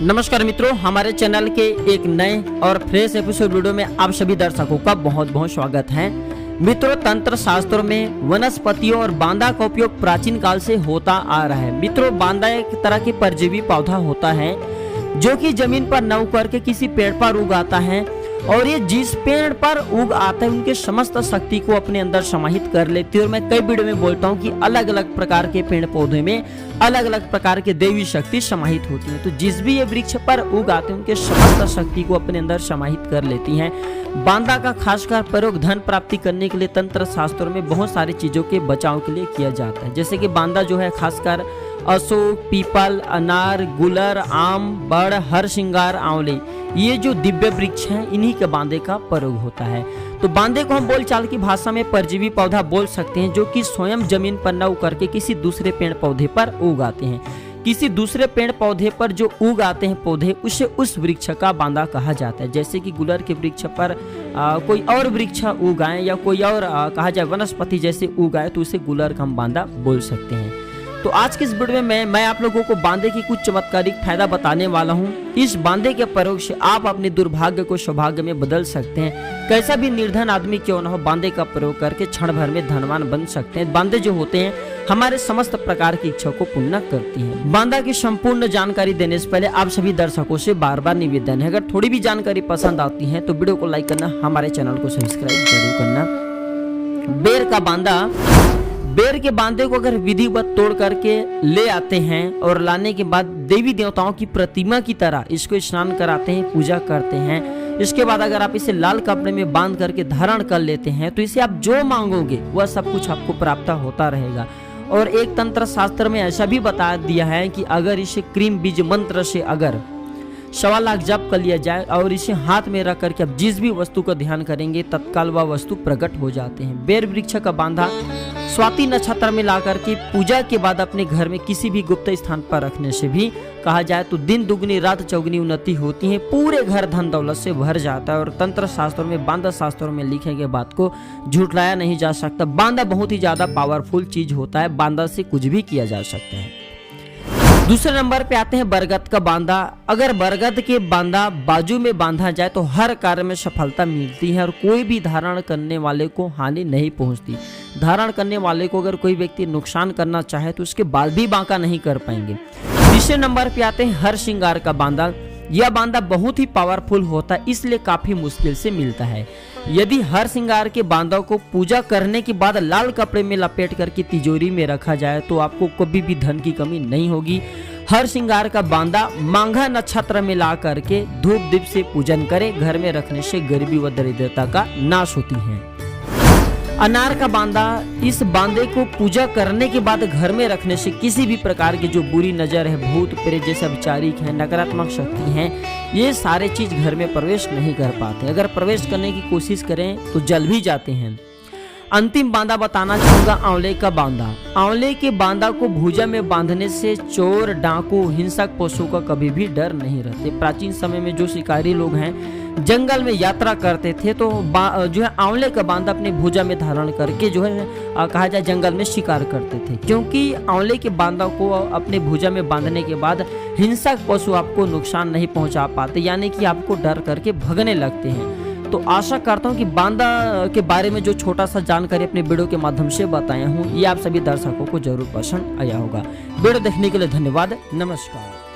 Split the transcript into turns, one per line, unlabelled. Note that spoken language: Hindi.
नमस्कार मित्रों, हमारे चैनल के एक नए और फ्रेश एपिसोड वीडियो में आप सभी दर्शकों का बहुत बहुत स्वागत है। मित्रों, तंत्र शास्त्रों में वनस्पतियों और बांदा का उपयोग प्राचीन काल से होता आ रहा है। मित्रों, बांदा एक तरह की परजीवी पौधा होता है जो कि जमीन पर न उग के किसी पेड़ पर उग आता है और ये जिस पेड़ पर उग आता है उनके समस्त शक्ति को अपने अंदर समाहित कर लेती है। और मैं कई वीडियो में बोलता हूँ कि अलग अलग प्रकार के पेड़ पौधे में अलग अलग प्रकार के देवी शक्ति समाहित होती है। तो जिस भी ये वृक्ष पर उग आते हैं उनके समस्त शक्ति को अपने अंदर समाहित कर लेती हैं। बांदा का खासकर प्रयोग धन प्राप्ति करने के लिए तंत्र शास्त्रों में बहुत सारी चीजों के बचाव के लिए किया जाता है। जैसे कि बांदा जो है खासकर अशोक, पीपल, अनार, गुलर, आम, बड़, हरसिंगार, आंवले, ये जो दिव्य वृक्ष हैं इन्हीं के बांदे का प्रयोग होता है। तो बांदे को हम बोलचाल की भाषा में परजीवी पौधा बोल सकते हैं, जो कि स्वयं जमीन पर न उग करके किसी दूसरे पेड़ पौधे पर उग आते हैं। किसी दूसरे पेड़ पौधे पर जो उग आते हैं पौधे, उसे उस वृक्ष का बांदा कहा जाता है। जैसे कि गुलर के वृक्ष पर कोई और वृक्ष उग आए या कोई और कहा जाए वनस्पति जैसे उग आए तो उसे गुलर का हम बांदा बोल सकते हैं। तो आज की इस वीडियो में मैं आप लोगों को बांदे की कुछ चमत्कारिक फायदा बताने वाला हूं। इस बांदे के प्रयोग से आप अपने दुर्भाग्य को सौभाग्य में बदल सकते हैं। कैसा भी निर्धन आदमी क्यों न हो, बांदे का प्रयोग करके क्षण भर में धनवान बन सकते हैं। बांदे जो होते हैं हमारे समस्त प्रकार की इच्छा को पूर्ण करती हैं। बांदा की संपूर्ण जानकारी देने से पहले आप सभी दर्शकों से बार बार निवेदन है, अगर थोड़ी भी जानकारी पसंद आती है तो वीडियो को लाइक करना, हमारे चैनल को सब्सक्राइब जरूर करना। बेर का बांदा, बेर के बांदे को अगर विधिवत तोड़ करके ले आते हैं और लाने के बाद देवी देवताओं की प्रतिमा की तरह इसको स्नान कराते हैं, पूजा करते हैं। इसके बाद अगर आप इसे लाल कपड़े में बांध करके धारण कर लेते हैं तो इसे आप जो मांगोगे वह सब कुछ आपको प्राप्त होता रहेगा। और एक तंत्र शास्त्र में ऐसा भी बता दिया है कि अगर इसे क्रीम बीज मंत्र से अगर 1.25 लाख जप कर लिया जाए और इसे हाथ में रख करके आप जिस भी वस्तु का ध्यान करेंगे तत्काल वह वस्तु प्रकट हो जाते हैं। बेर वृक्ष का बांधा स्वाति नक्षत्र में लाकर के पूजा के बाद अपने घर में किसी भी गुप्त स्थान पर रखने से भी कहा जाए तो दिन दुगनी रात चौगुनी उन्नति होती है, पूरे घर धन दौलत से भर जाता है। और तंत्र शास्त्रों में बांदा शास्त्रों में लिखे गए बात को झुठलाया नहीं जा सकता। बांदा बहुत ही ज्यादा पावरफुल चीज होता है, बांदा से कुछ भी किया जा सकता है। दूसरे नंबर पे आते हैं बरगद का बांदा। अगर बरगद के बांदा बाजू में बांधा जाए तो हर कार्य में सफलता मिलती है और कोई भी धारण करने वाले को हानि नहीं पहुंचती। धारण करने वाले को अगर कोई व्यक्ति नुकसान करना चाहे तो उसके बाल भी बांका नहीं कर पाएंगे। तीसरे नंबर पे आते हैं हरसिंगार का बांदा। यह बांदा बहुत ही पावरफुल होता है, इसलिए काफी मुश्किल से मिलता है। यदि हरसिंगार के बांदा को पूजा करने के बाद लाल कपड़े में लपेट करके तिजोरी में रखा जाए तो आपको कभी भी धन की कमी नहीं होगी। हरसिंगार का बांदा माघा नक्षत्र में ला करके धूप दीप से पूजन करें, घर में रखने से गरीबी व दरिद्रता का नाश होती है। अनार का बांदा, इस बांदे को पूजा करने के बाद घर में रखने से किसी भी प्रकार की जो बुरी नजर है, भूत प्रेत जैसे विचारिक है, नकारात्मक शक्ति है, ये सारे चीज घर में प्रवेश नहीं कर पाते। अगर प्रवेश करने की कोशिश करें तो जल भी जाते हैं। अंतिम बांदा बताना चाहूंगा आंवले का बांदा। आंवले के बांदा को भुजा में बांधने से चोर, डाकू, हिंसक पशु का कभी भी डर नहीं रहते। प्राचीन समय में जो शिकारी लोग हैं जंगल में यात्रा करते थे तो जो है आंवले का बांदा अपने भुजा में धारण करके जो है कहा जाए जंगल में शिकार करते थे, क्योंकि आंवले के बांदा को अपने भुजा में बांधने के बाद हिंसक पशु आपको नुकसान नहीं पहुंचा पाते, यानी कि आपको डर करके भगने लगते हैं। तो आशा करता हूं कि बांदा के बारे में जो छोटा सा जानकारी अपने वीडियो के माध्यम से बताया हूं ये आप सभी दर्शकों को जरूर पसंद आया होगा। वीडियो देखने के लिए धन्यवाद। नमस्कार।